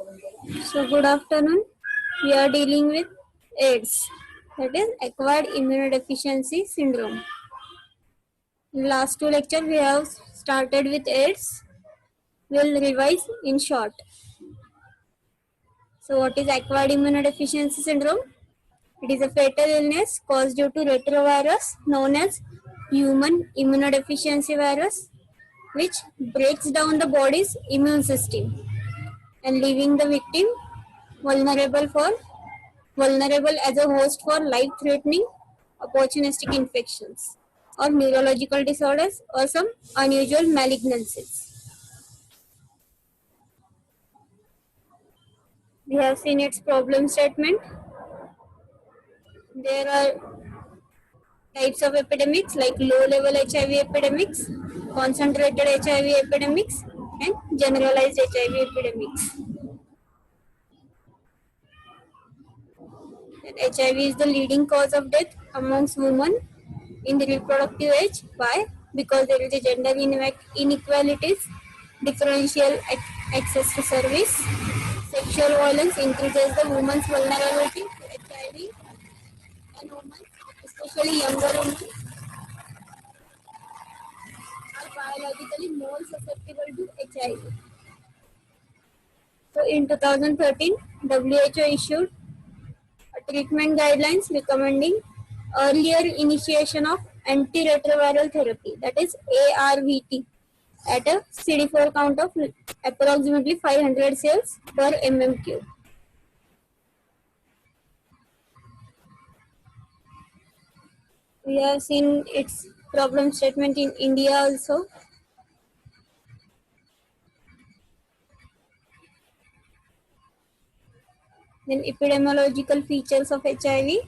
So good afternoon. We are dealing with AIDS, that is acquired immunodeficiency syndrome. In last two lectures we have started with AIDS. We'll revise in short. So what is acquired immunodeficiency syndrome? It is a fatal illness caused due to retrovirus known as human immunodeficiency virus, which breaks down the body's immune system and leaving the victim vulnerable as a host for life-threatening opportunistic infections or neurological disorders or some unusual malignancies. We have seen its problem statement. There are types of epidemics like low-level HIV epidemics, concentrated HIV epidemics, and generalized HIV epidemics. And HIV is the leading cause of death amongst women in the reproductive age. Why? Because there is a gender inequalities, differential access to service, sexual violence increases the woman's vulnerability to HIV, and women, especially younger women, are biologically more susceptible to HIV. So in 2013, WHO issued a treatment guidelines recommending earlier initiation of antiretroviral therapy, that is ARVT, at a CD4 count of approximately 500 cells per mm3. We have seen its problem statement in India also. Then epidemiological features of HIV.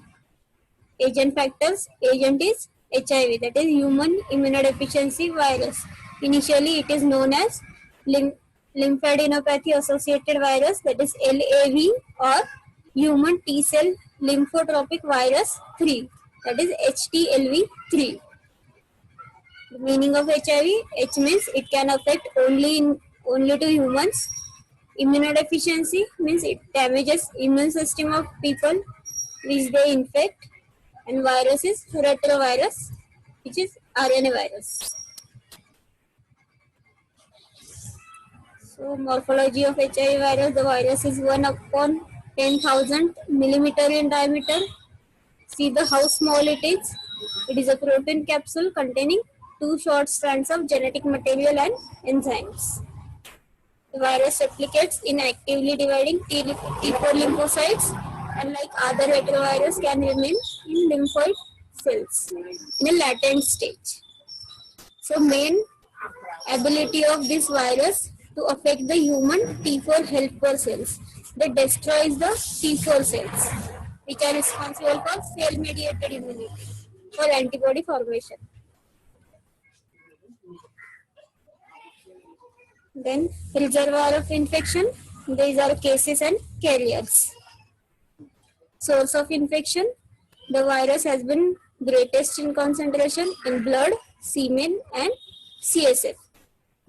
Agent factors. Agent is HIV, that is human immunodeficiency virus. Initially it is known as lymphadenopathy associated virus, that is LAV, or human T cell lymphotropic virus 3, that is HTLV3. The meaning of HIV: H means it can affect only to humans. Immunodeficiency means it damages immune system of people which they infect, and virus is retrovirus, which is RNA virus. So morphology of HIV virus: the virus is 1/10,000 millimeter in diameter. See how small it is. It is a protein capsule containing 2 short strands of genetic material and enzymes. The virus replicates in actively dividing T4 lymphocytes, unlike other retrovirus can remain in lymphoid cells in a latent stage. So main ability of this virus to affect the human T4 helper cells. That destroys the T4 cells, which are responsible for cell-mediated immunity, for antibody formation. Then reservoir of infection. These are cases and carriers. Source of infection: the virus has been greatest in concentration in blood, semen, and CSF,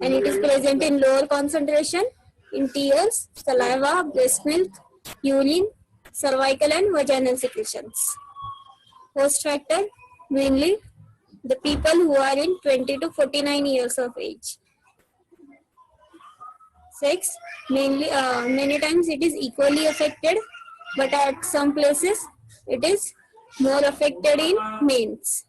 and it is present in lower concentration in tears, saliva, breast milk, urine, cervical and vaginal secretions. Host factor: mainly the people who are in 20 to 49 years of age. Sex: many times it is equally affected, but at some places it is more affected in males.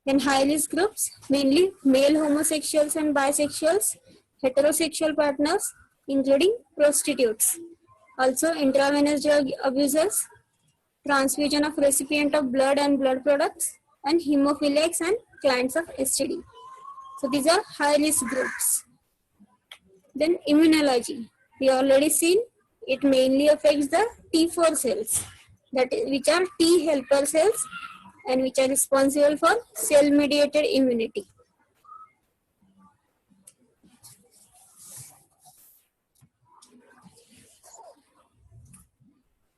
Then high risk groups: mainly male homosexuals and bisexuals, heterosexual partners, including prostitutes, also intravenous drug abusers, transfusion of recipient of blood and blood products, and hemophiliacs and clients of STD. So these are high risk groups. Then immunology: we already seen it mainly affects the T4 cells, which are T helper cells and which are responsible for cell mediated immunity.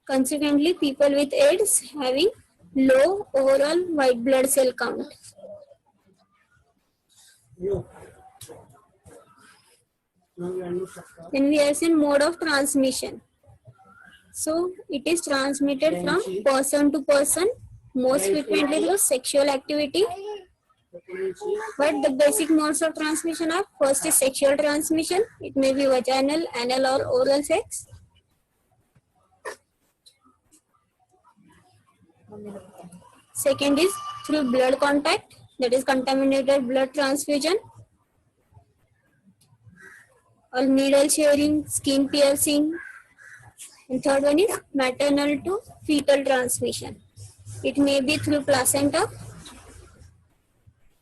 Consequently, people with AIDS having low overall white blood cell count. Then we have seen mode of transmission. So it is transmitted from person to person, most frequently through sexual activity. But the basic modes of transmission are: first is sexual transmission. It may be vaginal, anal, or oral sex. Second is through blood contact, that is contaminated blood transfusion, or needle sharing, skin piercing. And third one is maternal to fetal transmission. It may be through placenta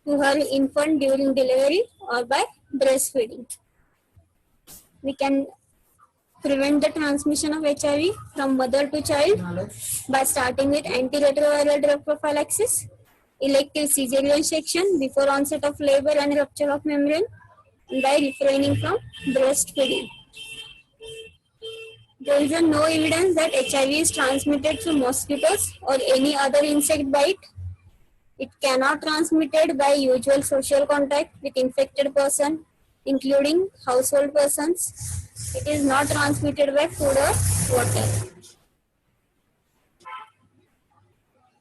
to her infant during delivery or by breastfeeding. We can prevent the transmission of HIV from mother to child by starting with antiretroviral drug prophylaxis, elective cesarean section before onset of labor and rupture of membrane, and by refraining from breastfeeding. There is no evidence that HIV is transmitted through mosquitoes or any other insect bite. It cannot be transmitted by usual social contact with infected person, including household persons. It is not transmitted by food or water.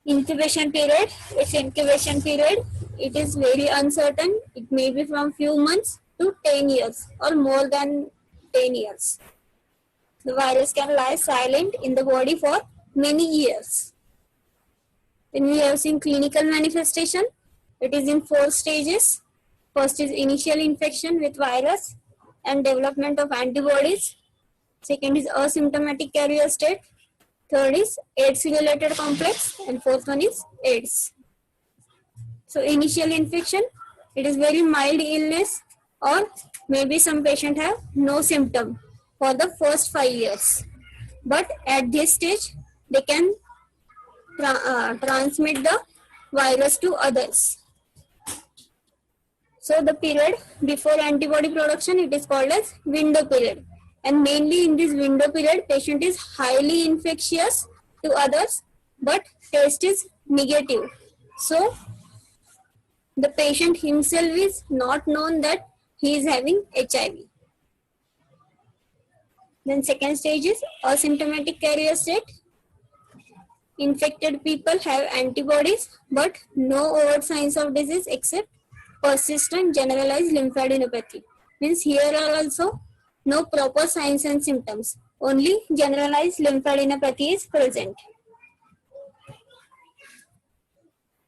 Incubation period. Its incubation period, it is very uncertain. It may be from few months to 10 years or more than 10 years. The virus can lie silent in the body for many years. Then we have seen clinical manifestation. It is in 4 stages. First is initial infection with virus and development of antibodies. Second is asymptomatic carrier state. Third is AIDS-related complex, and fourth one is AIDS. So initial infection, it is very mild illness, or maybe some patient have no symptom for the first 5 years. But at this stage, they can transmit the virus to others. So the period before antibody production, it is called as window period. And mainly in this window period, patient is highly infectious to others, but test is negative. So the patient himself is not known that he is having HIV. Then second stage is asymptomatic carrier state. Infected people have antibodies, but no overt signs of disease except persistent generalized lymphadenopathy. Means here are also no proper signs and symptoms. Only generalized lymphadenopathy is present.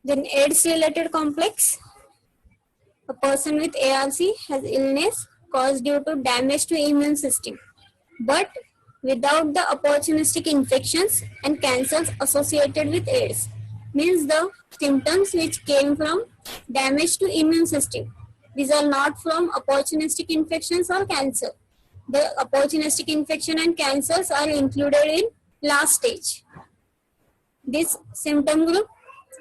Then AIDS-related complex. A person with ARC has illness caused due to damage to immune system, but without the opportunistic infections and cancers associated with AIDS. Means the symptoms which came from damage to immune system. These are not from opportunistic infections or cancer. The opportunistic infection and cancers are included in last stage. This symptom group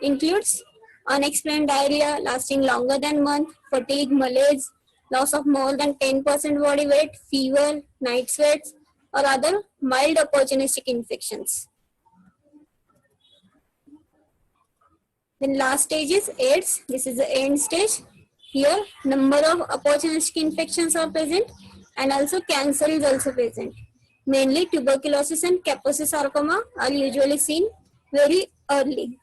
includes unexplained diarrhea lasting longer than a month, fatigue, malaise, loss of more than 10% body weight, fever, night sweats, or other mild opportunistic infections. Then last stage is AIDS. This is the end stage. Here, number of opportunistic infections are present, and also cancer is also present. Mainly tuberculosis and Kaposi sarcoma are usually seen very early.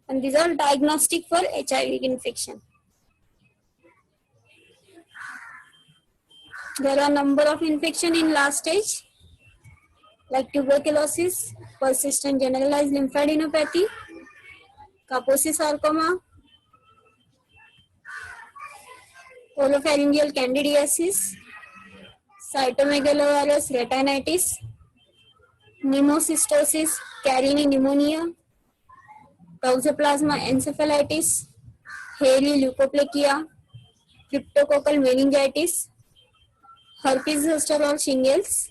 And these are diagnostic for HIV infection. There are number of infection in last stage, like tuberculosis, persistent generalized lymphadenopathy, Kaposi sarcoma, oropharyngeal candidiasis, cytomegalovirus retinitis, pneumocystosis, Carini pneumonia, Toxoplasma encephalitis, hairy leukoplakia, cryptococcal meningitis, herpes zoster or shingles,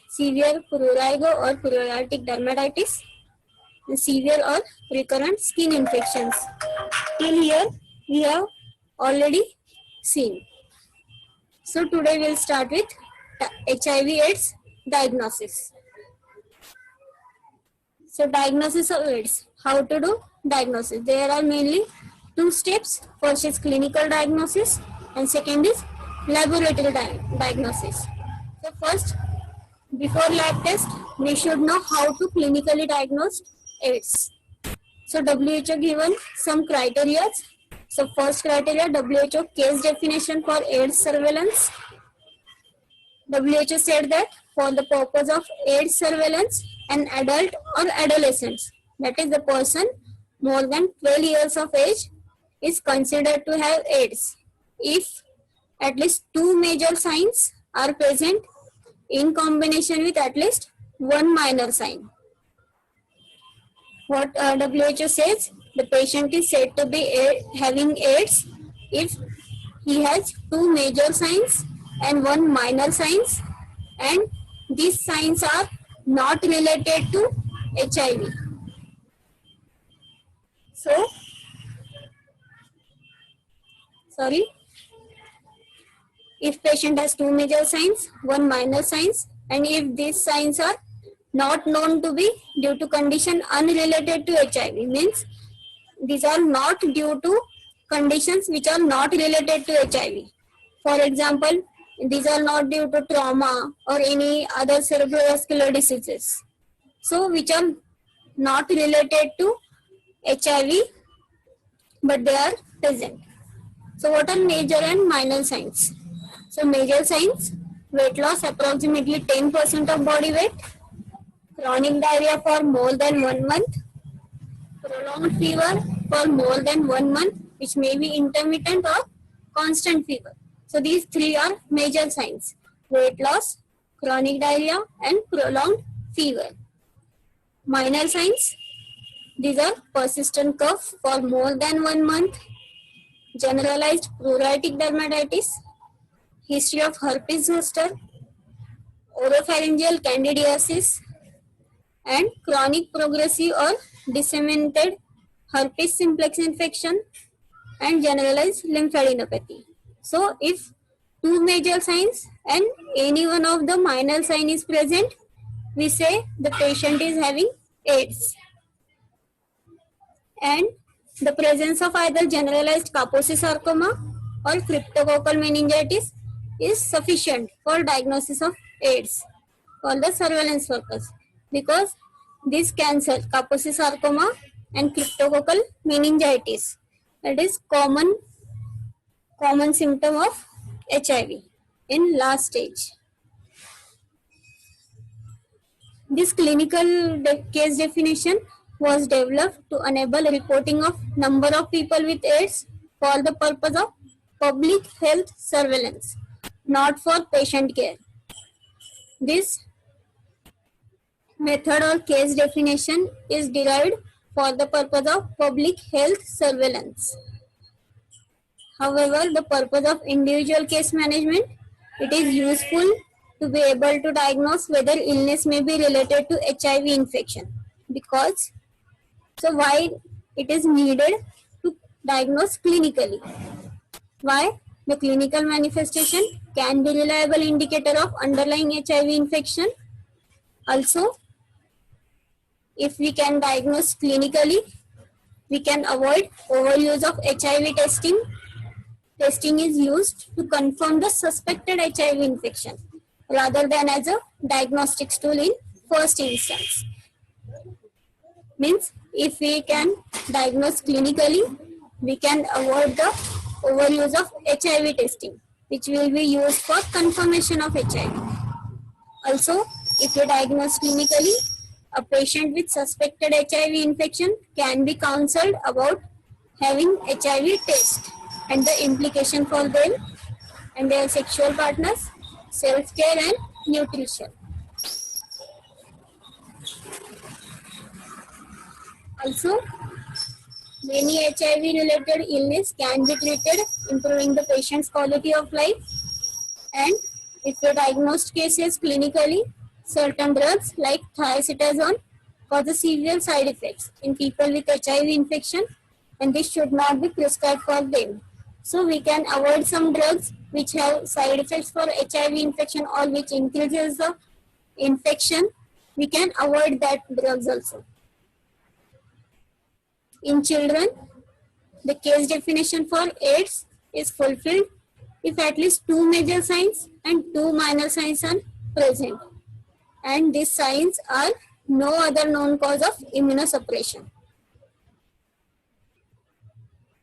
severe prurigo or pruritic dermatitis, and severe or recurrent skin infections. Till here we have already seen. So today we'll start with HIV/AIDS diagnosis. So diagnosis of AIDS. How to do diagnosis? There are mainly 2 steps. First is clinical diagnosis and second is laboratory diagnosis. So first, before lab test, we should know how to clinically diagnose AIDS. So WHO given some criteria. So first criteria, WHO case definition for AIDS surveillance. WHO said that for the purpose of AIDS surveillance, an adult or adolescent, that is the person more than 12 years of age, is considered to have AIDS if at least two major signs are present in combination with at least one minor sign. What WHO says, the patient is said to be having AIDS if he has two major signs and one minor signs, and these signs are not related to HIV. So, if patient has two major signs, one minor signs, and if these signs are not known to be due to condition unrelated to HIV, means these are not due to conditions which are not related to HIV. For example, these are not due to trauma or any other cerebrovascular diseases. So, which are not related to HIV, but they are present. So, what are major and minor signs? So, major signs, weight loss approximately 10% of body weight, chronic diarrhea for more than 1 month, prolonged fever for more than 1 month, which may be intermittent or constant fever. So these three are major signs: weight loss, chronic diarrhea, and prolonged fever. Minor signs, these are persistent cough for more than 1 month, generalized pruritic dermatitis, history of herpes zoster, oropharyngeal candidiasis, and chronic progressive or disseminated herpes simplex infection, and generalized lymphadenopathy. So, if two major signs and any one of the minor sign is present, we say the patient is having AIDS. And the presence of either generalized Kaposi sarcoma or cryptococcal meningitis is sufficient for diagnosis of AIDS for the surveillance purpose, because this cancer, Kaposi sarcoma and cryptococcal meningitis, that is common symptom of HIV in last stage. This clinical case definition was developed to enable reporting of number of people with AIDS for the purpose of public health surveillance, not for patient care. This method or case definition is derived for the purpose of public health surveillance. However, the purpose of individual case management, it is useful to be able to diagnose whether illness may be related to HIV infection. Because, so why it is needed to diagnose clinically? Why? The clinical manifestation can be reliable indicator of underlying HIV infection. Also, if we can diagnose clinically, we can avoid overuse of HIV testing. Testing is used to confirm the suspected HIV infection rather than as a diagnostic tool in first instance. Means if we can diagnose clinically, we can avoid the overuse of HIV testing, which will be used for confirmation of HIV. Also, if we diagnose clinically, a patient with suspected HIV infection can be counseled about having HIV test and the implication for them and their sexual partners, self-care and nutrition. Also, many HIV-related illness can be treated, improving the patient's quality of life. And if the diagnosed cases clinically, certain drugs like thiacetazone cause severe side effects in people with HIV infection, and this should not be prescribed for them. So we can avoid some drugs which have side effects for HIV infection or which increases the infection. We can avoid that drugs also. In children, the case definition for AIDS is fulfilled if at least 2 major signs and 2 minor signs are present, and these signs are no other known cause of immunosuppression.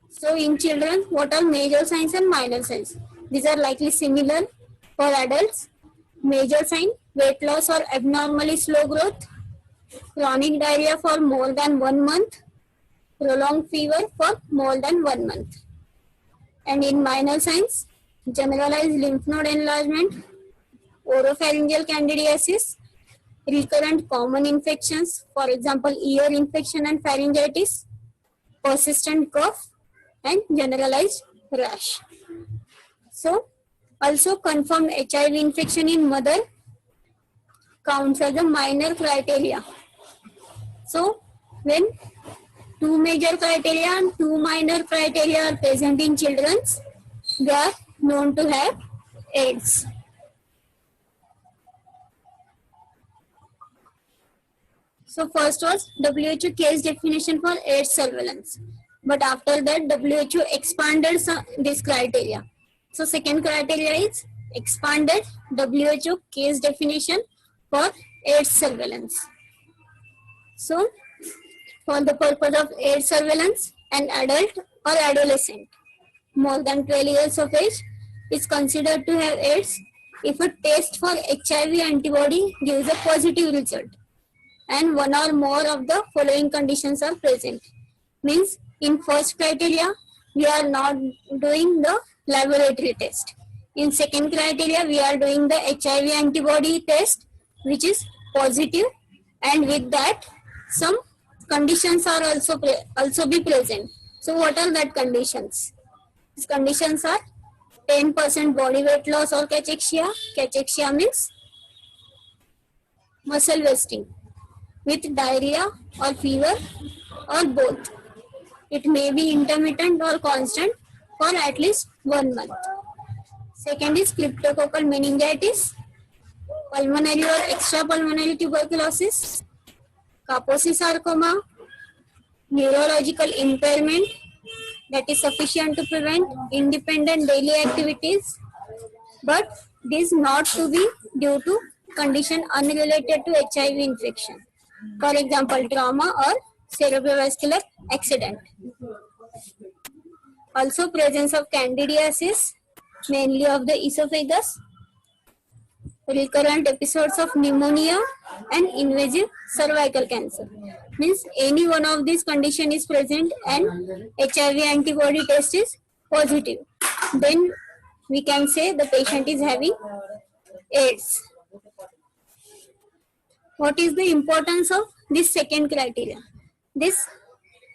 So in children, what are major signs and minor signs? These are likely similar for adults. Major sign, weight loss or abnormally slow growth, chronic diarrhea for more than 1 month, prolonged fever for more than 1 month. And in minor signs, generalized lymph node enlargement, oropharyngeal candidiasis, recurrent common infections, for example, ear infection and pharyngitis, persistent cough, and generalized rash. So, also confirmed HIV infection in mother counts as a minor criteria. So, when 2 major criteria and 2 minor criteria are present in children, they are known to have AIDS. So first was WHO case definition for AIDS surveillance. But after that, WHO expanded this criteria. So second criteria is expanded WHO case definition for AIDS surveillance. So for the purpose of AIDS surveillance, an adult or adolescent more than 12 years of age is considered to have AIDS if a test for HIV antibody gives a positive result and one or more of the following conditions are present. Means in first criteria, we are not doing the laboratory test. In second criteria, we are doing the HIV antibody test which is positive, and with that some conditions are also be present. So what are that conditions? These conditions are 10% body weight loss or cachexia. Cachexia means muscle wasting with diarrhea or fever or both. It may be intermittent or constant for at least 1 month. Second is cryptococcal meningitis, pulmonary or extrapulmonary tuberculosis, Kaposi sarcoma, neurological impairment that is sufficient to prevent independent daily activities, but this not to be due to condition unrelated to HIV infection. For example, trauma or cerebrovascular accident. Also presence of candidiasis, mainly of the esophagus, recurrent episodes of pneumonia and invasive cervical cancer. Means any one of these condition is present and HIV antibody test is positive, then we can say the patient is having AIDS. What is the importance of this second criteria? This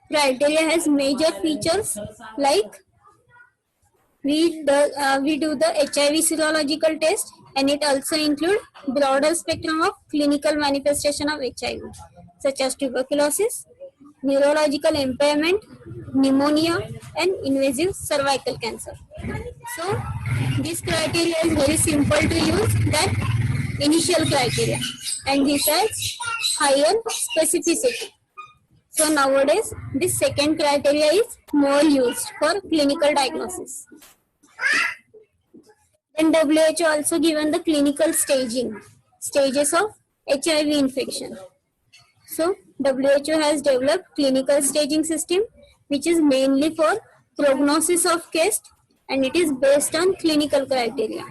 criteria has major features like we do the HIV serological test, and it also includes broader spectrum of clinical manifestation of HIV such as tuberculosis, neurological impairment, pneumonia, and invasive cervical cancer. So this criteria is very simple to use than initial criteria, and this has higher specificity. So nowadays this second criteria is more used for clinical diagnosis. Then WHO also given the clinical stages of HIV infection. So WHO has developed clinical staging system which is mainly for prognosis of case, and it is based on clinical criteria.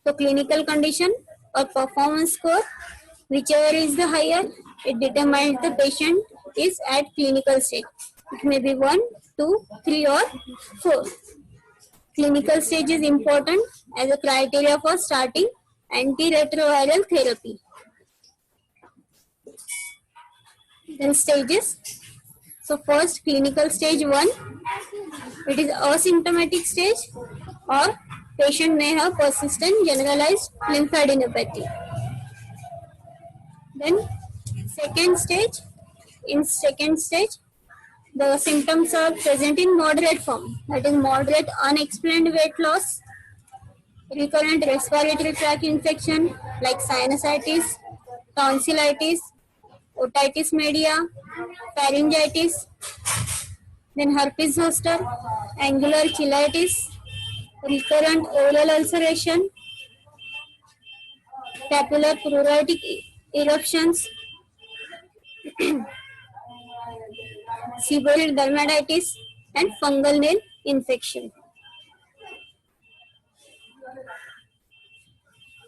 So clinical condition or performance score, whichever is the higher, it determines the patient is at clinical stage. It may be 1, 2, 3 or 4. Clinical stage is important as a criteria for starting antiretroviral therapy. Then stages. So first, clinical stage 1, it is asymptomatic stage or patient may have persistent generalized lymphadenopathy. Then second stage, in second stage, the symptoms are present in moderate form, that is moderate unexplained weight loss, recurrent respiratory tract infection like sinusitis, tonsillitis, otitis media, pharyngitis, then herpes zoster, angular cheilitis, recurrent oral ulceration, papular pruritic eruptions, seborrheic dermatitis, and fungal nail infection.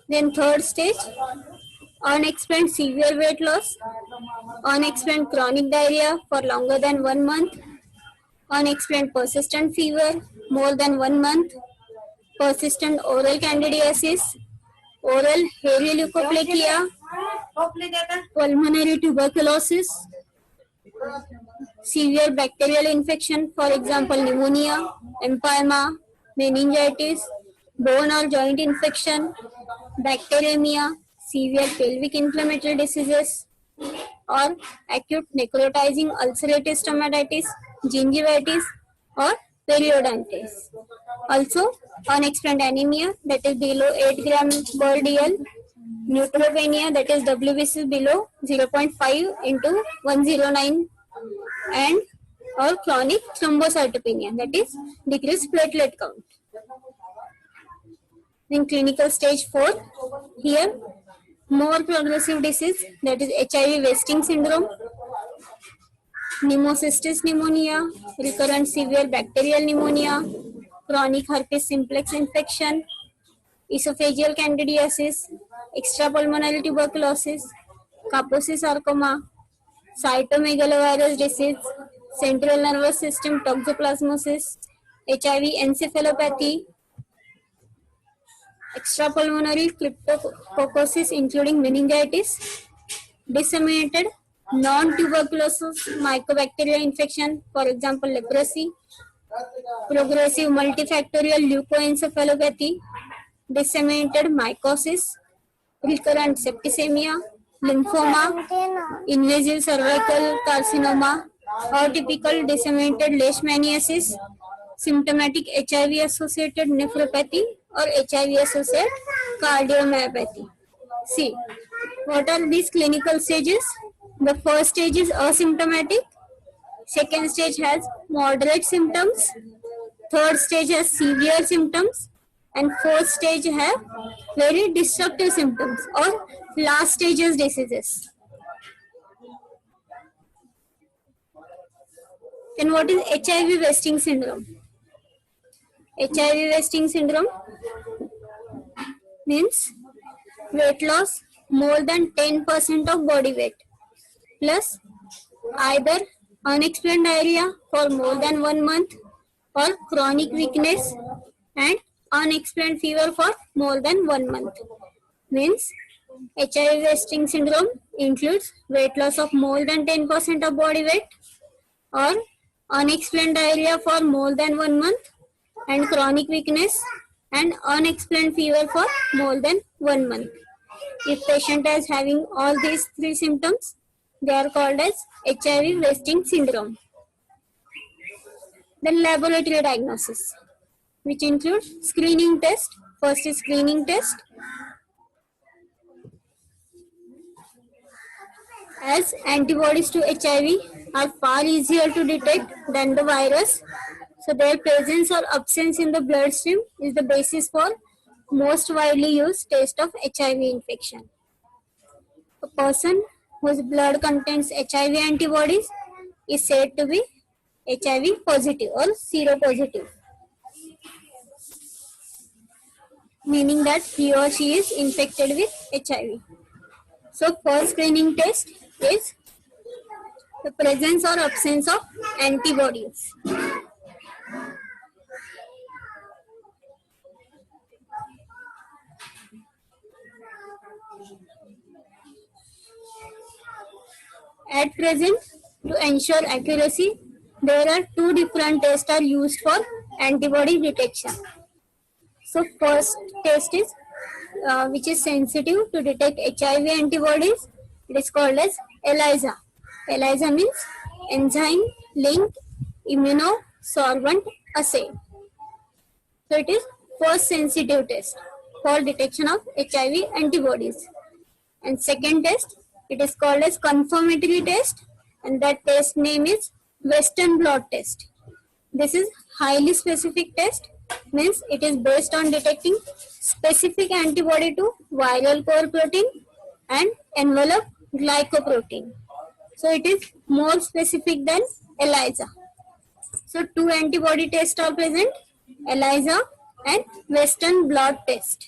Then third stage, unexplained severe weight loss, unexplained chronic diarrhea for longer than 1 month, unexplained persistent fever more than 1 month, persistent oral candidiasis, oral hairy leukoplakia, pulmonary tuberculosis, severe bacterial infection, for example, pneumonia, empyema, meningitis, bone or joint infection, bacteremia, severe pelvic inflammatory diseases, or acute necrotizing ulcerative stomatitis, gingivitis, or periodontitis. Also, unexplained anemia, that is below 8 gram per dl, neutropenia, that is WBC below 0.5 into 109, and or chronic thrombocytopenia, that is decreased platelet count. In clinical stage 4, here more progressive disease, that is HIV wasting syndrome, pneumocystis pneumonia, recurrent severe bacterial pneumonia, chronic herpes simplex infection, esophageal candidiasis, extrapulmonary tuberculosis, Kaposi sarcoma, cytomegalovirus disease, central nervous system toxoplasmosis, HIV encephalopathy, extrapulmonary cryptococcosis including meningitis, disseminated non-tuberculosis mycobacterial infection, for example leprosy, progressive multifactorial leukoencephalopathy, disseminated mycosis, recurrent septicemia, lymphoma, invasive cervical carcinoma, or typical disseminated leishmaniasis, symptomatic HIV-associated nephropathy, or HIV-associated cardiomyopathy. See, what are these clinical stages? The first stage is asymptomatic, second stage has moderate symptoms, third stage has severe symptoms, and fourth stage have very destructive symptoms or last stages diseases. Then what is HIV wasting syndrome? HIV wasting syndrome means weight loss more than 10% of body weight plus either unexplained diarrhea for more than 1 month or chronic weakness and unexplained fever for more than 1 month. Means HIV wasting syndrome includes weight loss of more than 10% of body weight or unexplained diarrhea for more than 1 month and chronic weakness and unexplained fever for more than 1 month. If patient is having all these three symptoms, they are called as HIV wasting syndrome. Then laboratory diagnosis, which includes screening test. First is screening test. As antibodies to HIV are far easier to detect than the virus, so their presence or absence in the bloodstream is the basis for most widely used test of HIV infection. A person whose blood contains HIV antibodies is said to be HIV positive or seropositive, meaning that he or she is infected with HIV. So first screening test is the presence or absence of antibodies. At present, to ensure accuracy, there are two different tests are used for antibody detection. So first test is which is sensitive to detect HIV antibodies. It is called as ELISA. ELISA means enzyme linked immunosorbent assay. So it is first sensitive test for detection of HIV antibodies. And second test, it is called as confirmatory test, and that test name is Western blot test. This is highly specific test means it is based on detecting specific antibody to viral core protein and envelope glycoprotein. So it is more specific than ELISA. So two antibody tests are present, ELISA and Western blot test.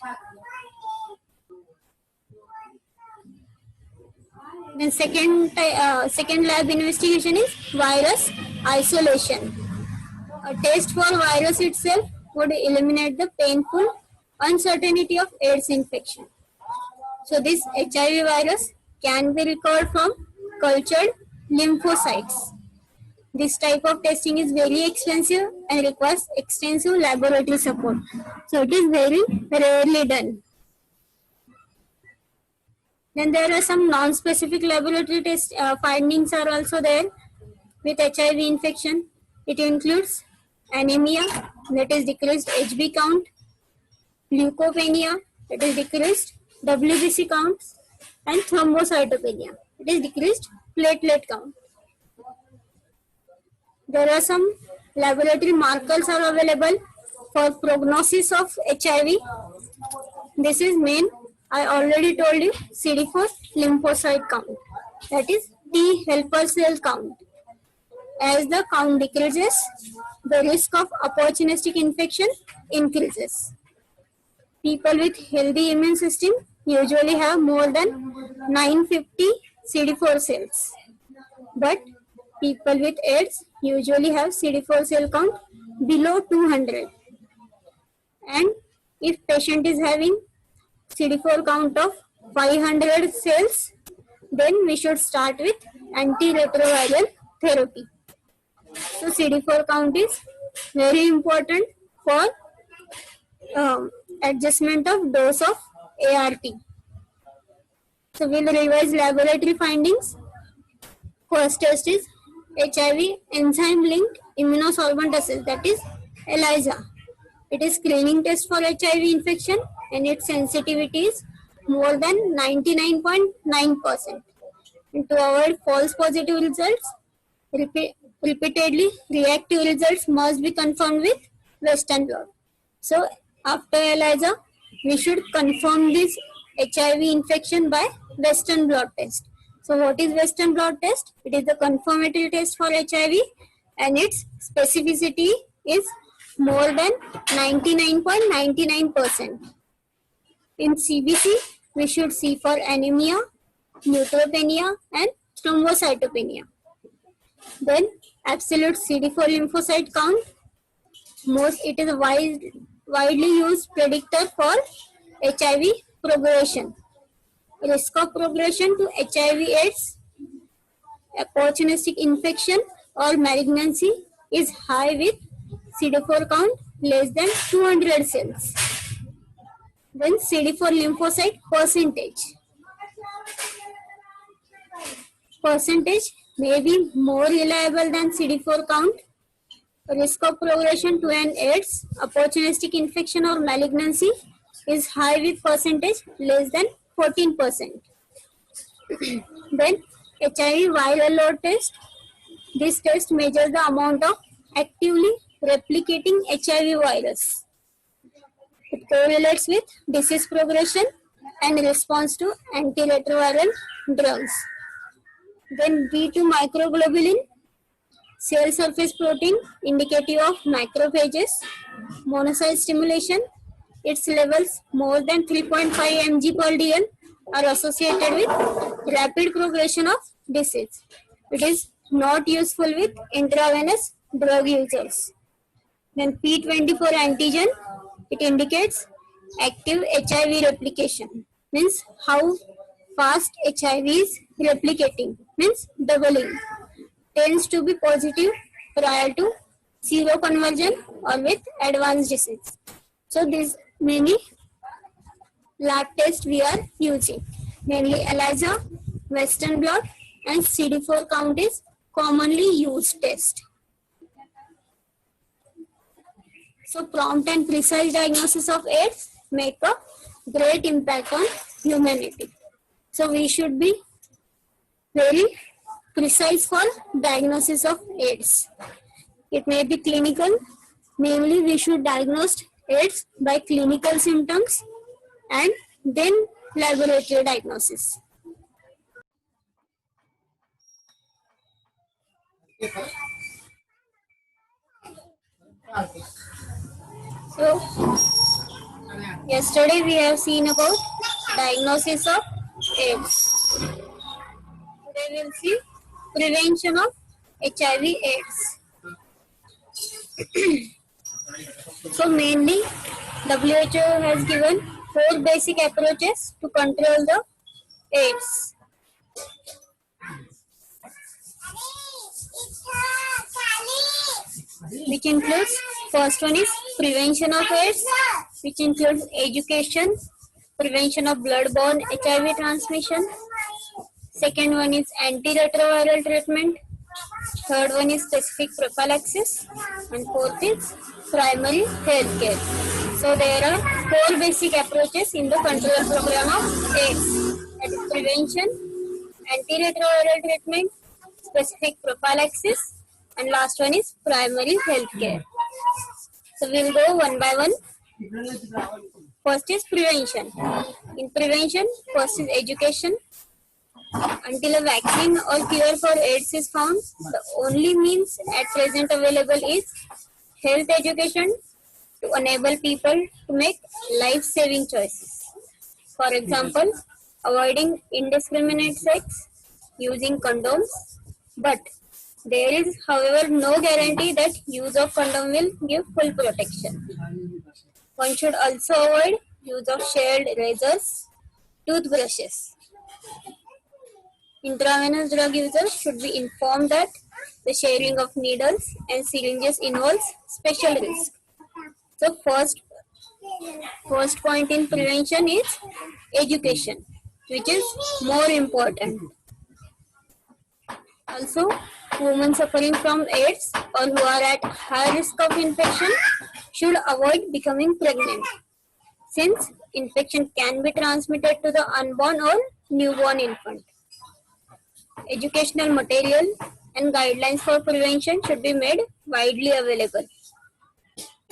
Then second lab investigation is virus isolation. A test for virus itself would eliminate the painful uncertainty of AIDS infection. So this HIV virus can be recovered from cultured lymphocytes. This type of testing is very expensive and requires extensive laboratory support. So it is very rarely done. Then there are some non-specific laboratory test findings are also there with HIV infection. It includes anemia, that is decreased HB count, leukopenia, that is decreased WBC counts, and thrombocytopenia, it is decreased platelet count. There are some laboratory markers are available for prognosis of HIV. This is main, I already told you, CD4 lymphocyte count, that is T helper cell count. As the count decreases, the risk of opportunistic infection increases. People with healthy immune system usually have more than 950 CD4 cells. But people with AIDS usually have CD4 cell count below 200. And if patient is having CD4 count of 500 cells, then we should start with antiretroviral therapy. So CD4 count is very important for adjustment of dose of ART. So we'll revise laboratory findings. First test is HIV enzyme linked immunosorbent assay, that is ELISA. It is screening test for HIV infection and its sensitivity is more than 99.9%. And to avoid false positive results, repeatedly reactive results must be confirmed with Western blot. So after ELISA, we should confirm this HIV infection by Western blot test. So what is Western blot test? It is the confirmatory test for HIV and its specificity is more than 99.99%. In CBC, we should see for anemia, neutropenia and thrombocytopenia. Then absolute CD4 lymphocyte count. It is a widely used predictor for HIV progression. Risk of progression to HIV/AIDS, opportunistic infection or malignancy is high with CD4 count less than 200 cells. Then CD4 lymphocyte percentage. Percentage may be more reliable than CD4 count. Risk of progression to an AIDS, opportunistic infection or malignancy is high with percentage less than 14%. Then HIV viral load test. This test measures the amount of actively replicating HIV virus. It correlates with disease progression and response to antiretroviral drugs. Then B2 microglobulin, cell surface protein indicative of macrophages, monocyte stimulation. Its levels more than 3.5 mg per dl are associated with rapid progression of disease. It is not useful with intravenous drug users. Then P24 antigen, it indicates active HIV replication, means how fast HIV is replicating, means doubling. Tends to be positive prior to seroconversion or with advanced disease. So these many lab tests we are using, mainly ELISA, Western blot and CD4 count is commonly used test. So prompt and precise diagnosis of AIDS make a great impact on humanity. So we should be very precise for diagnosis of AIDS. It may be clinical, Namely, we should diagnose AIDS by clinical symptoms and then laboratory diagnosis. So, yesterday we have seen about diagnosis of AIDS. Today we will see prevention of HIV/AIDS. So mainly, WHO has given 4 basic approaches to control the AIDS, which includes, first one is prevention of AIDS, which includes education, prevention of blood-borne HIV transmission. Second one is antiretroviral treatment. Third one is specific prophylaxis, and fourth is primary health care. So there are 4 basic approaches in the control program of AIDS. That is prevention, antiretroviral treatment, specific prophylaxis, and last one is primary health care. So we will go one by one. First is prevention. In prevention, first is education. Until a vaccine or cure for AIDS is found, the only means at present available is health education to enable people to make life-saving choices. For example, avoiding indiscriminate sex, using condoms, but there is, however, no guarantee that use of condom will give full protection. One should also avoid use of shared razors, toothbrushes. Intravenous drug users should be informed that the sharing of needles and syringes involves special risk. So first point in prevention is education, which is more important. Also, women suffering from AIDS or who are at high risk of infection should avoid becoming pregnant, since infection can be transmitted to the unborn or newborn infant. Educational material and guidelines for prevention should be made widely available.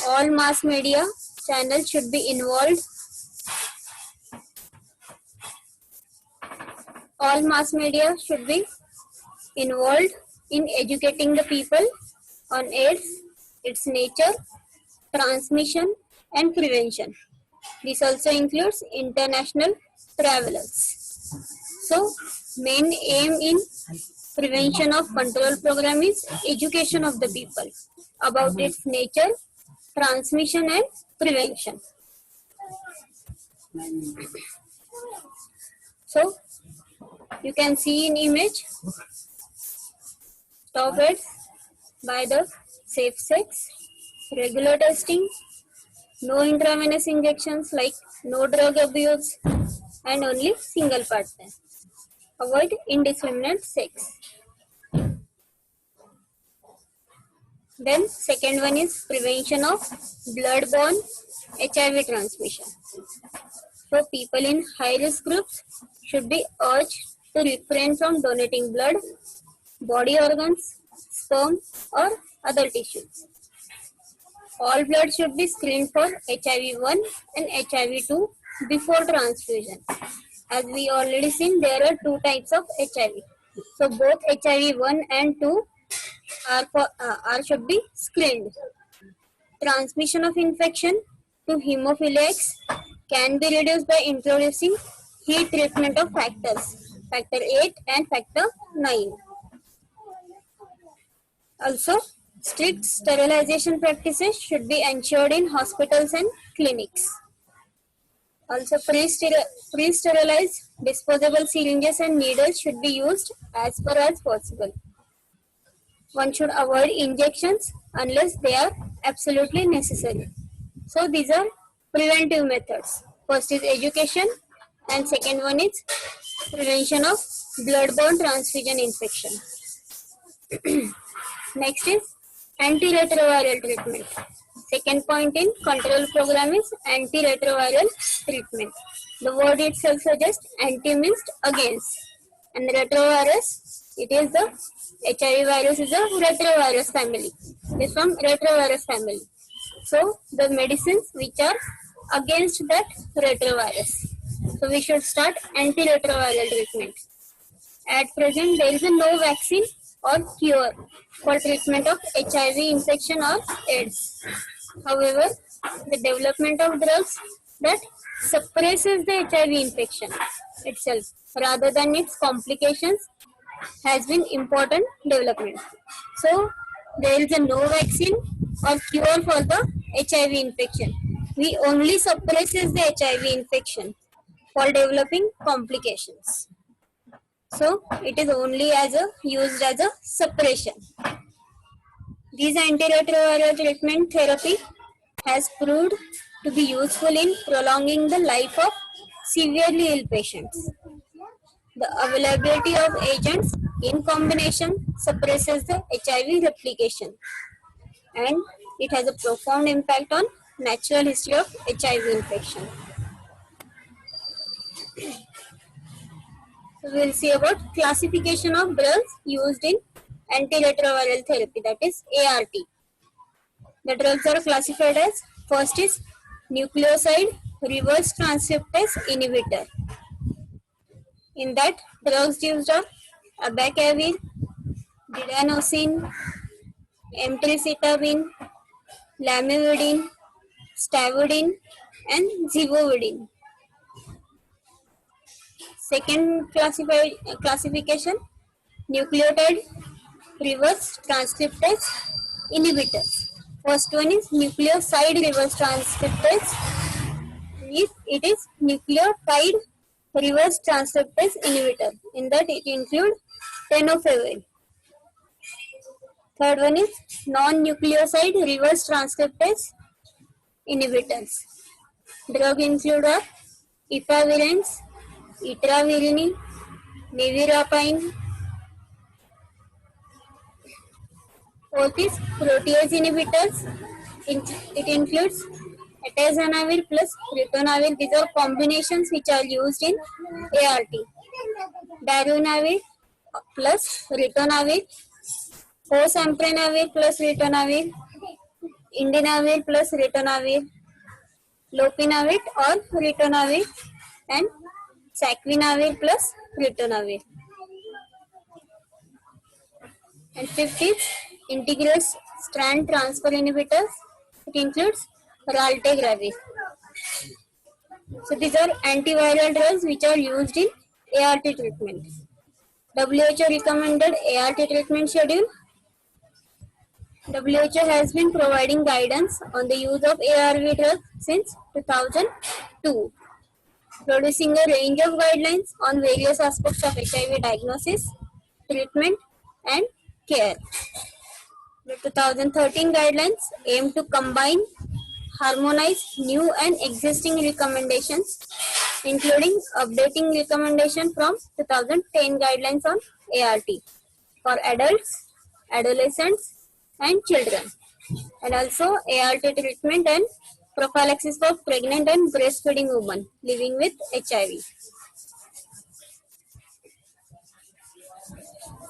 All mass media channels should be involved. All mass media should be involved in educating the people on AIDS, its nature, transmission, and prevention. This also includes international travelers. So, main aim in prevention of control program is education of the people about its nature, transmission, and prevention. So, you can see in image, stop AIDS by the safe sex, regular testing, no intravenous injections like no drug abuse, and only single partner. Avoid indiscriminate sex. Then second one is prevention of blood-borne HIV transmission. So people in high-risk groups should be urged to refrain from donating blood, body organs, sperm, or other tissues. All blood should be screened for HIV-1 and HIV-2 before transfusion. As we already seen, there are 2 types of HIV. So both HIV-1 and 2 should be screened. Transmission of infection to hemophiliacs can be reduced by introducing heat treatment of factors, factor 8 and factor 9. Also, strict sterilization practices should be ensured in hospitals and clinics. Also, pre-sterilized disposable syringes and needles should be used as far as possible. One should avoid injections unless they are absolutely necessary. So these are preventive methods. First is education, and second one is prevention of blood-borne transfusion infection. Next is antiretroviral treatment. Second point in control program is antiretroviral treatment. The word itself suggests anti means against, and retrovirus, it is the HIV virus is a retrovirus family. It is from retrovirus family. So the medicines which are against that retrovirus. So we should start antiretroviral treatment. At present, there is no vaccine or cure for treatment of HIV infection or AIDS. However, the development of drugs that suppresses the HIV infection itself rather than its complications has been important development. So there is no vaccine or cure for the HIV infection. We only suppresses the HIV infection for developing complications. So it is only used as a suppression. This antiretroviral treatment therapy has proved to be useful in prolonging the life of severely ill patients. The availability of agents in combination suppresses the HIV replication, and it has a profound impact on natural history of HIV infection. So we will see about classification of drugs used in antiretroviral therapy, that is ART. The drugs are classified as: first is nucleoside reverse transcriptase inhibitor. In that, drugs used are abacavir, didanosine, emtricitabine, lamivudine, stavudine, and zivoudine. Second classification, nucleotide reverse transcriptase inhibitors. First one is nucleoside reverse transcriptase. It is nucleotide reverse transcriptase inhibitor. In that, it includes tenofovir. Third one is non-nucleoside reverse transcriptase inhibitors. Drug include are efavirenz, etravirine, nevirapine. Fourth is protease inhibitors. It includes atazanavir plus ritonavir. These are combinations which are used in ART. Darunavir plus ritonavir, fosamprenavir plus ritonavir, indinavir plus ritonavir, lopinavir or ritonavir, and saquinavir plus ritonavir. And fifth is integrase strand transfer inhibitors. It includes raltegravir. So these are antiviral drugs which are used in ART treatment. WHO recommended ART treatment schedule. WHO has been providing guidance on the use of ARV drugs since 2002, producing a range of guidelines on various aspects of HIV diagnosis, treatment, and care. The 2013 guidelines aim to combine, harmonize new and existing recommendations, including updating recommendation from 2010 guidelines on ART for adults, adolescents, and children, and also ART treatment and prophylaxis for pregnant and breastfeeding women living with HIV.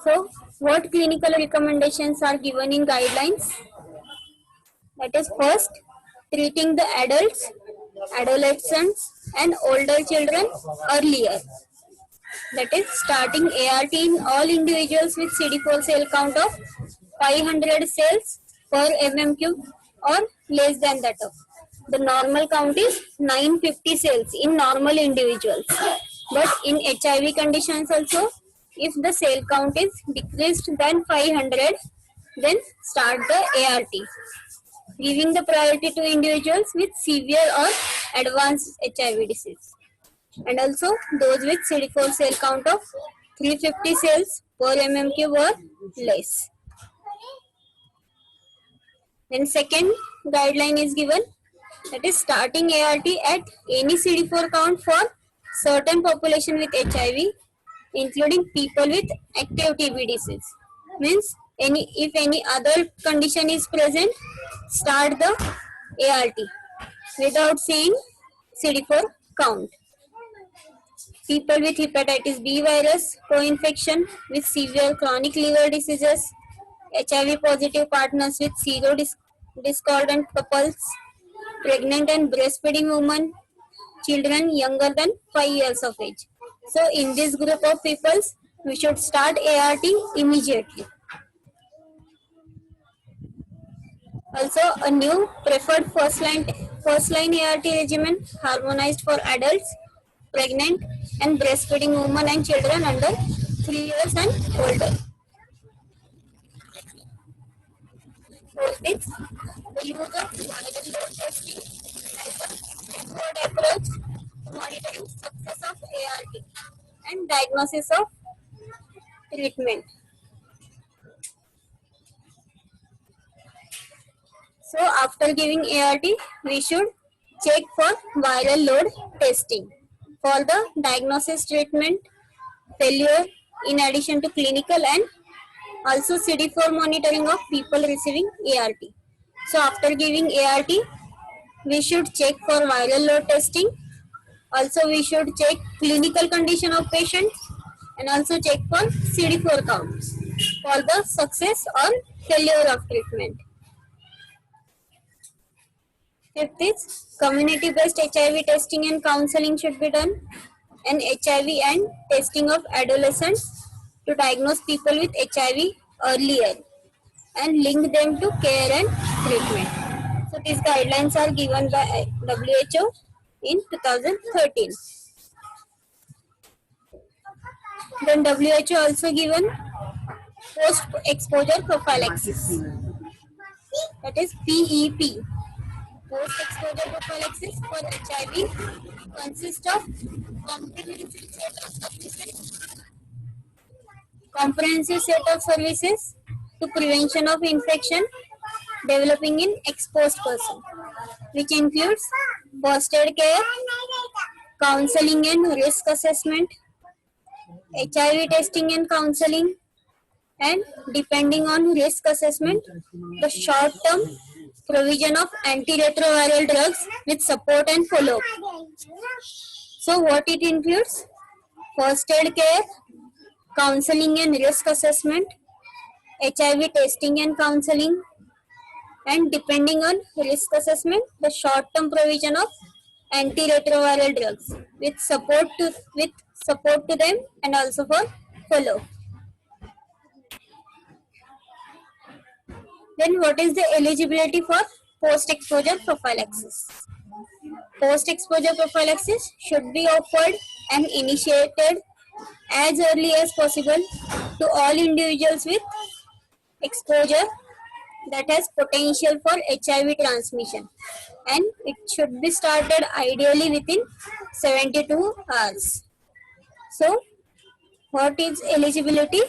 So, what clinical recommendations are given in guidelines? That is, first, treating the adults, adolescents, and older children earlier. That is, starting ART in all individuals with CD4 cell count of 500 cells per mm³ or less than that of. The normal count is 950 cells in normal individuals. But in HIV conditions also, if the cell count is decreased than 500, then start the ART, giving the priority to individuals with severe or advanced HIV disease, and also those with CD4 cell count of 350 cells per mm³ or less. Then second guideline is given, that is starting ART at any CD4 count for certain population with HIV, including people with active TB disease. Means if any other condition is present, start the ART without seeing CD4 count. People with hepatitis B virus co-infection with severe chronic liver diseases, HIV positive partners with discordant couples, pregnant and breastfeeding women, children younger than 5 years of age. So in this group of people, we should start ART immediately. Also, a new preferred first line ART regimen harmonized for adults, pregnant and breastfeeding women and children under 3 years and older. Fourth is the use of viral load testing as a method approach to monitoring success of ART and diagnosis of treatment. So after giving ART, we should check for viral load testing for the diagnosis, treatment, failure, in addition to clinical and also CD4 monitoring of people receiving ART. So after giving ART, we should check for viral load testing. Also we should check clinical condition of patients and also check for CD4 counts for the success or failure of treatment. Fifth is community-based HIV testing and counseling should be done, and HIV and testing of adolescents to diagnose people with HIV earlier and link them to care and treatment. So these guidelines are given by WHO in 2013. Then WHO also given post-exposure prophylaxis, that is PEP. Post-exposure prophylaxis for HIV consists of comprehensive set of services to prevention of infection developing in exposed person, which includes first aid care, counseling and risk assessment, HIV testing and counseling, and depending on risk assessment, the short-term provision of antiretroviral drugs with support and follow-up. So what it includes? First aid care, counseling and risk assessment, HIV testing and counseling, and depending on risk assessment, the short-term provision of antiretroviral drugs with support to them and also for follow. Then what is the eligibility for post-exposure prophylaxis? Post-exposure prophylaxis should be offered and initiated as early as possible to all individuals with exposure that has potential for HIV transmission, and it should be started ideally within 72 hours. So, what is eligibility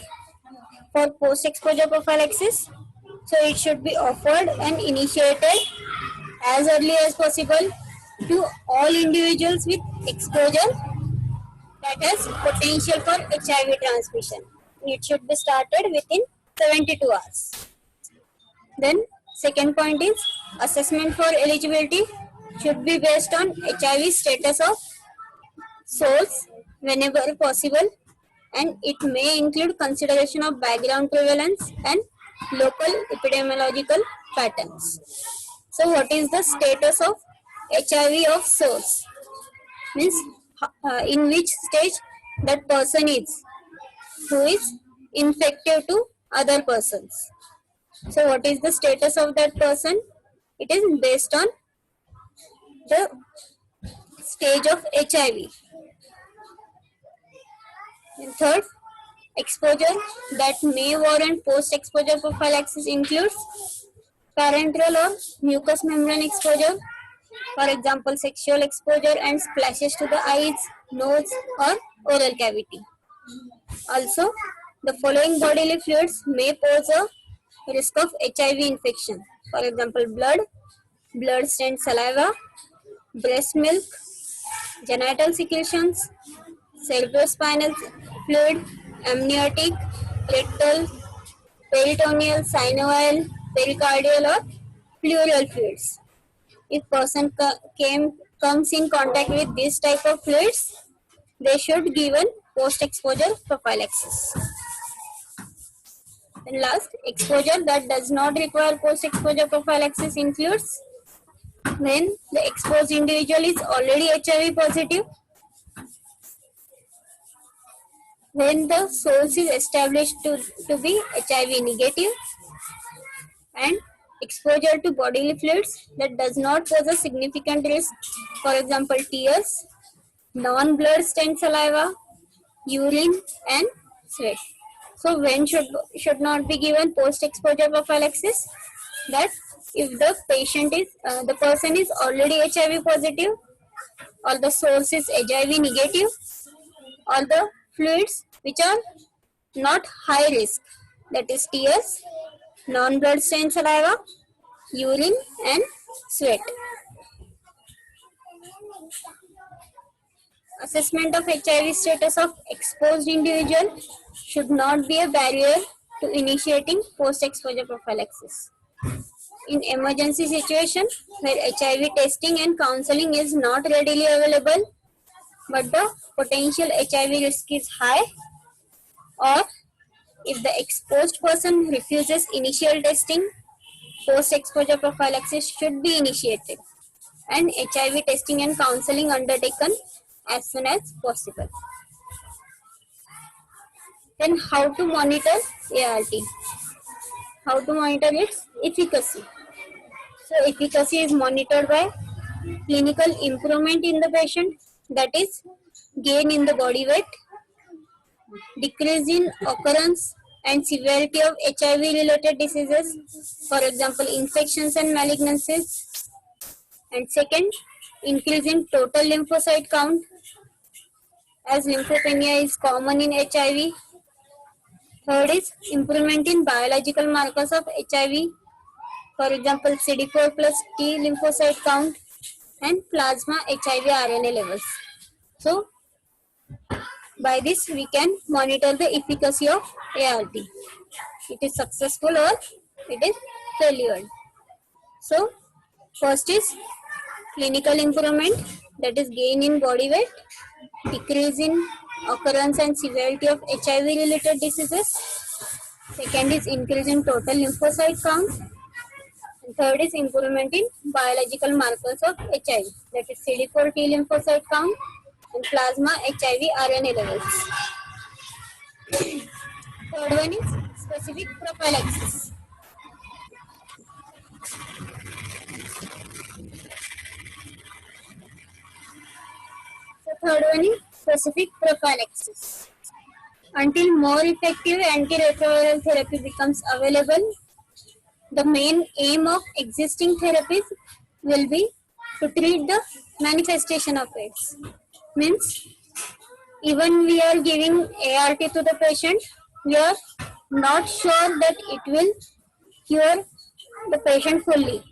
for post-exposure prophylaxis? So, it should be offered and initiated as early as possible to all individuals with exposure that has potential for HIV transmission. It should be started within 72 hours. Then second point is assessment for eligibility should be based on HIV status of source whenever possible, and it may include consideration of background prevalence and local epidemiological patterns. So what is the status of HIV of source? Means in which stage that person is who is infective to other persons. So what is the status of that person? It is based on the stage of HIV. And third, exposure that may warrant post-exposure prophylaxis includes parenteral or mucous membrane exposure, for example, sexual exposure and splashes to the eyes, nose or oral cavity. Also, the following bodily fluids may pose a risk of HIV infection, for example, blood-stained saliva, breast milk, genital secretions, cerebrospinal fluid, amniotic, rectal, peritoneal, synovial, pericardial or pleural fluids. If person comes in contact with this type of fluids, they should given post-exposure prophylaxis. And last, exposure that does not require post-exposure prophylaxis includes when the exposed individual is already HIV positive, when the source is established to be HIV negative, and exposure to bodily fluids that does not pose a significant risk, for example, tears, non-blood stained saliva, urine, and sweat. So when should not be given post-exposure prophylaxis? That if the person is already HIV positive, or the source is HIV negative, or the fluids which are not high risk, that is tears, non-blood stained saliva, urine, and sweat. Assessment of HIV status of exposed individual should not be a barrier to initiating post-exposure prophylaxis. In emergency situation where HIV testing and counseling is not readily available, but the potential HIV risk is high, or if the exposed person refuses initial testing, post-exposure prophylaxis should be initiated and HIV testing and counseling undertaken as soon as possible. Then how to monitor ART? How to monitor its efficacy? So efficacy is monitored by clinical improvement in the patient, that is gain in the body weight, decrease in occurrence and severity of HIV related diseases, for example infections and malignancies, and second, increase in total lymphocyte count, as lymphopenia is common in HIV. Third is improvement in biological markers of HIV, for example CD4 plus T lymphocyte count and plasma HIV RNA levels. So by this we can monitor the efficacy of ART. It is successful or it is failure. So first is clinical improvement, that is gain in body weight, decrease in occurrence and severity of HIV related diseases. Second is increase in total lymphocyte count. And third is improvement in biological markers of HIV, that is CD4 T lymphocyte count and plasma HIV RNA levels. Third one is specific prophylaxis. So third one is specific prophylaxis. Until more effective antiretroviral therapy becomes available, the main aim of existing therapies will be to treat the manifestation of AIDS. Means even we are giving ART to the patient, we are not sure that it will cure the patient fully.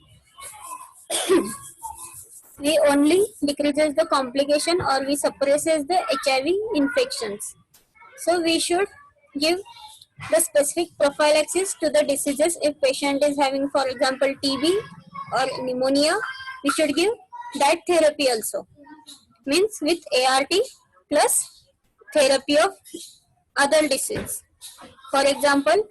We only decreases the complication or we suppresses the HIV infections. So we should give the specific prophylaxis to the diseases. If patient is having, for example, TB or pneumonia, we should give that therapy also. Means with ART plus therapy of other disease. For example,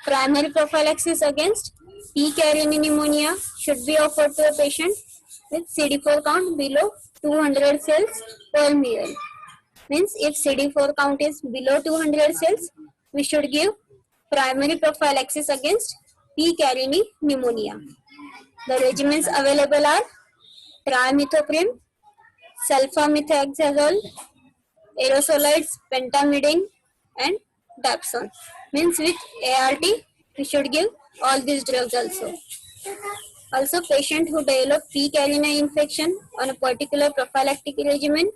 primary prophylaxis against P. carini pneumonia should be offered to a patient with CD4 count below 200 cells per ml. Means if CD4 count is below 200 cells, we should give primary prophylaxis against P. carini pneumonia. The regimens available are trimethoprim, sulfamethoxazole, aerosolides, pentamidine, and dapsone. Means with ART, we should give all these drugs also. Also, patient who develop P. carini infection on a particular prophylactic regimen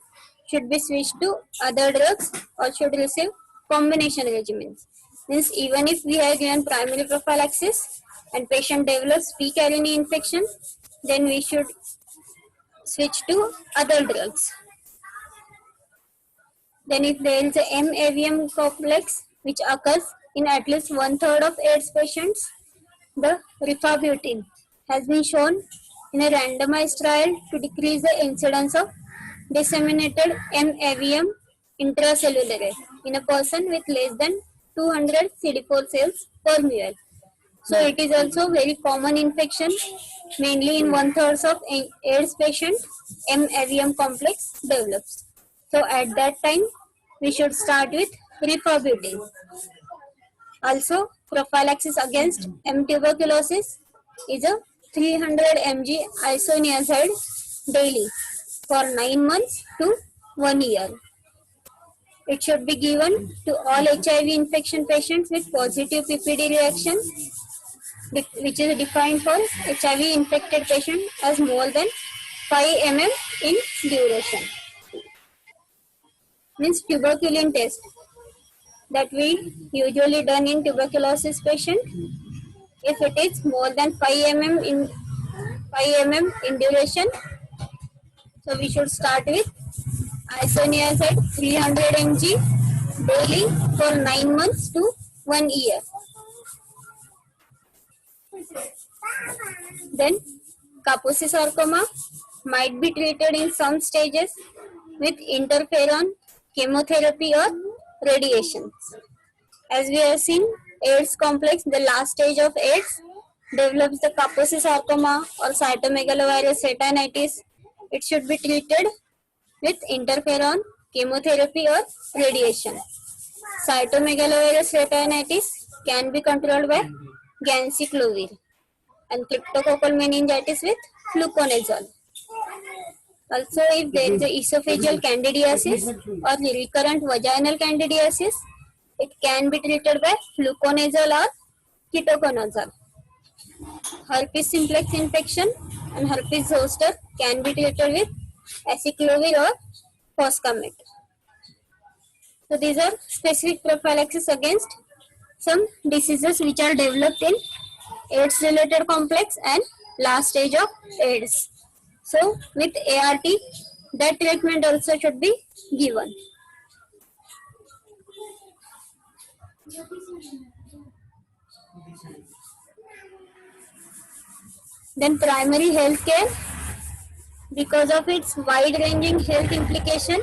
should be switched to other drugs or should receive combination regimens. Means even if we have given primary prophylaxis and patient develops P. carini infection, then we should switch to other drugs. Then if there is a M-AVM complex which occurs in at least 1/3 of AIDS patients, the rifabutin has been shown in a randomized trial to decrease the incidence of disseminated M-AVM intracellularly in a person with less than 200 CD4 cells per ml. So it is also very common infection, mainly in 1/3 of AIDS patient, M. avium complex develops. So at that time, we should start with rifabutin. Also, prophylaxis against M. tuberculosis is a 300 mg isoniazid daily for 9 months to 1 year. It should be given to all HIV infection patients with positive PPD reaction, which is defined for HIV infected patient as more than 5 mm in duration. Means tuberculin test that we usually done in tuberculosis patient. If it is more than 5 mm in duration, so we should start with isoniazid 300 mg daily for 9 months to 1 year. Then Kaposi sarcoma might be treated in some stages with interferon, chemotherapy or radiation. As we have seen, AIDS complex, the last stage of AIDS, develops the Kaposi sarcoma or cytomegalovirus retinitis. It should be treated with interferon, chemotherapy or radiation. Cytomegalovirus retinitis can be controlled by ganciclovir and cryptococcal meningitis with fluconazole. Also, if there is a esophageal candidiasis or recurrent vaginal candidiasis, it can be treated by fluconazole or ketoconazole. Herpes simplex infection and herpes zoster can be treated with acyclovir or foscarnet. So these are specific prophylaxis against some diseases which are developed in AIDS related complex and last stage of AIDS. So with ART, that treatment also should be given. Then primary health care, because of its wide-ranging health implication,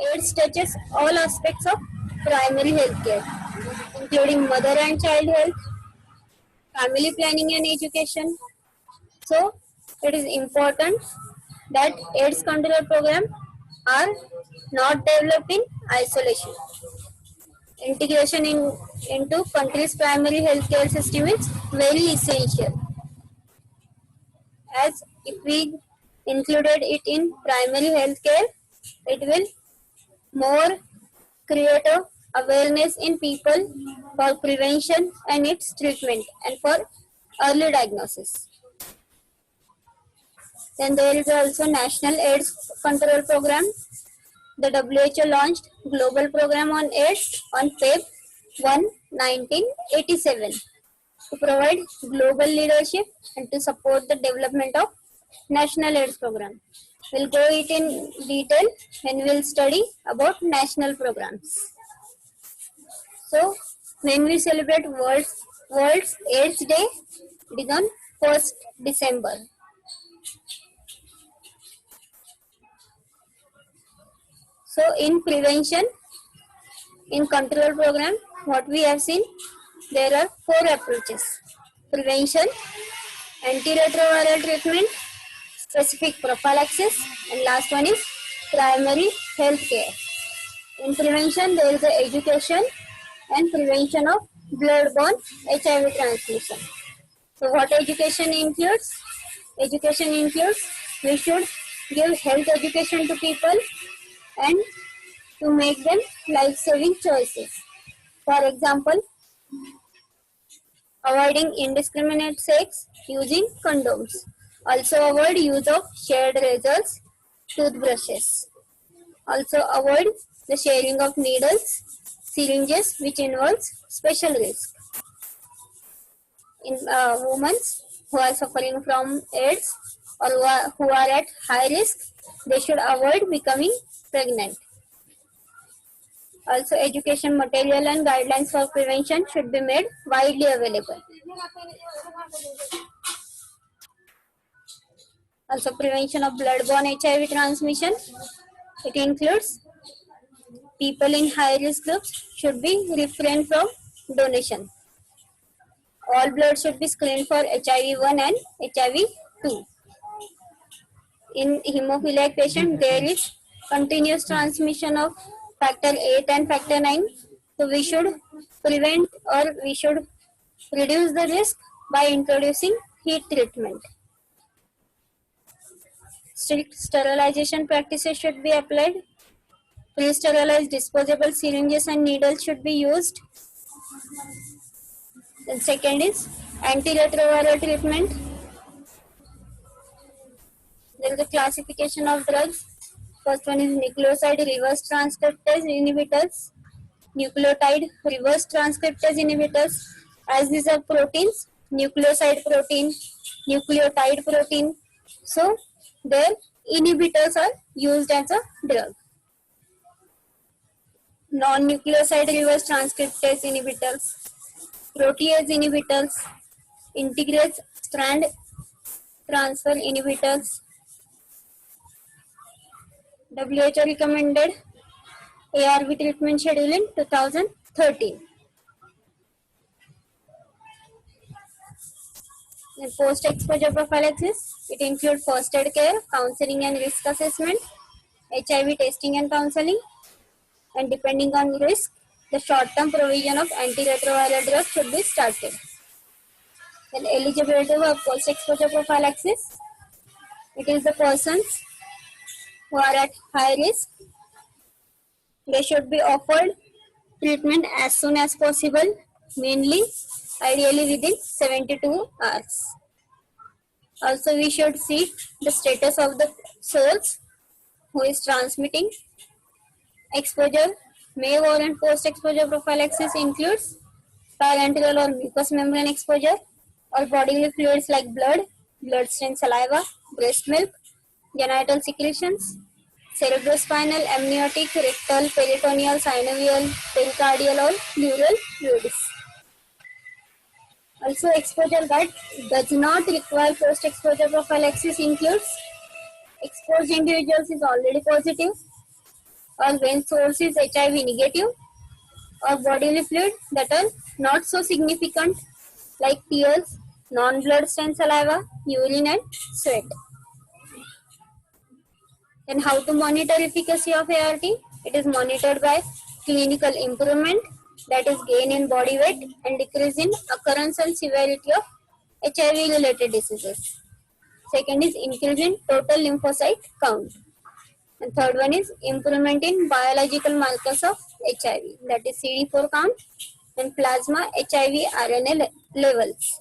AIDS touches all aspects of primary health care, including mother and child health, family planning and education. So it is important that AIDS control program are not developed in isolation. Integration into country's primary healthcare system is very essential. As if we included it in primary healthcare, it will more create a awareness in people for prevention and its treatment and for early diagnosis. Then there is also National AIDS Control Program. The WHO launched Global Program on AIDS on Feb 1, 1987 to provide global leadership and to support the development of National AIDS Program. We'll go it in detail when we'll study about national programs. So, when we celebrate World's AIDS Day, it is on 1st December. So, in prevention, in control program, what we have seen, there are 4 approaches. Prevention, antiretroviral treatment, specific prophylaxis, and last one is primary health care. In prevention, there is education and prevention of blood-borne HIV transmission. So what education includes? Education includes we should give health education to people and to make them life-saving choices. For example, avoiding indiscriminate sex using condoms. Also avoid use of shared razors, toothbrushes. Also avoid the sharing of needles, syringes which involves special risk. In women who are suffering from AIDS or who are at high risk, they should avoid becoming pregnant. Also, education material and guidelines for prevention should be made widely available. Also, prevention of blood-borne HIV transmission. It includes people in high-risk groups should be refrained from donation. All blood should be screened for HIV-1 and HIV-2. In hemophiliac patient, there is continuous transmission of factor 8 and factor 9. So we should prevent or we should reduce the risk by introducing heat treatment. Strict sterilization practices should be applied. Pre-sterilized disposable syringes and needles should be used. Then second is antiretroviral treatment. There is a classification of drugs. First one is nucleoside reverse transcriptase inhibitors, nucleotide reverse transcriptase inhibitors. As these are proteins, nucleoside protein, nucleotide protein. So their inhibitors are used as a drug. Non-nucleoside reverse transcriptase inhibitors, protease inhibitors, integrase strand transfer inhibitors. WHO recommended ARV treatment schedule in 2013. Post-exposure prophylaxis, it includes first aid care, counseling and risk assessment, HIV testing and counseling, and depending on risk, the short-term provision of antiretroviral drugs should be started. Then eligibility for post-exposure prophylaxis, it is the persons who are at high risk. They should be offered treatment as soon as possible, mainly ideally within 72 hours. Also, we should see the status of the source who is transmitting. Exposure may warrant post-exposure prophylaxis includes parenteral or mucous membrane exposure or bodily fluids like blood, blood-stained saliva, breast milk, genital secretions, cerebrospinal, amniotic, rectal, peritoneal, synovial, pericardial or pleural fluids. Also, exposure that does not require post-exposure prophylaxis includes exposed individuals is already positive or when source is HIV negative or bodily fluid that are not so significant like tears, non-blood stained saliva, urine and sweat. Then how to monitor efficacy of ART? It is monitored by clinical improvement, that is gain in body weight and decrease in occurrence and severity of HIV related diseases. Second is increase in total lymphocyte count. And third one is improvement in biological markers of HIV, that is CD4 count and plasma HIV RNA levels.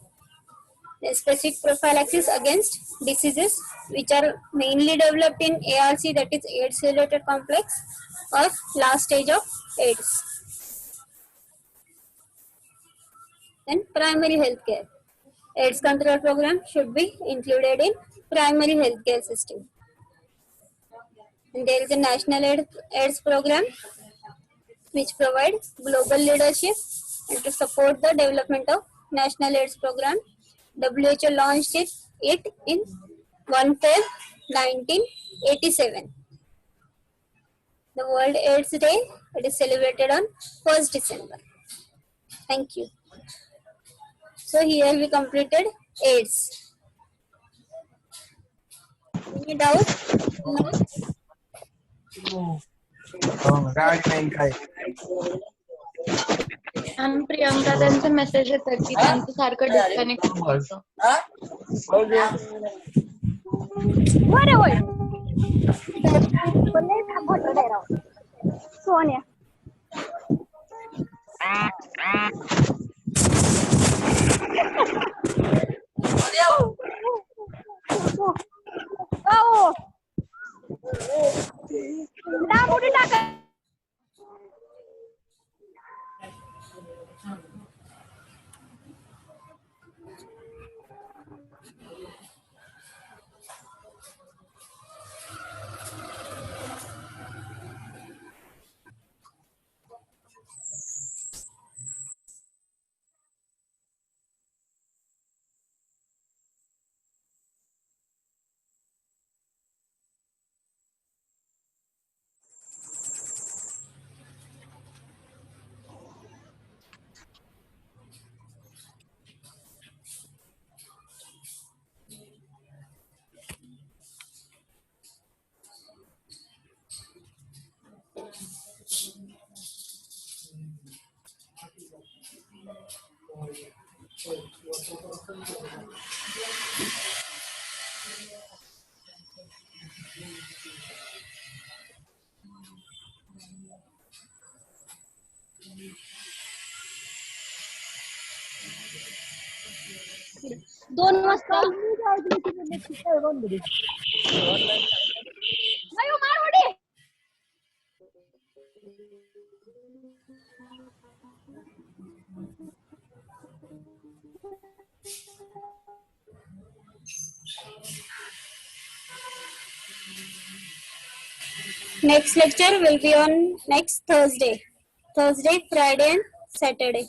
The specific prophylaxis against diseases which are mainly developed in ARC, that is AIDS related complex or last stage of AIDS. Then primary health care. AIDS control program should be included in primary health care system. And there is a national AIDS program which provides global leadership and to support the development of national AIDS program. WHO launched it in 1 Feb 1987. The World AIDS Day, it is celebrated on 1st December. Thank you. So here we completed AIDS. Any doubt? Priyanka त्यांचा message येतात की त्यांचं सारखं disconnect होतं. सोनिया 2 वाजता Next lecture will be on next Thursday, Friday, and Saturday.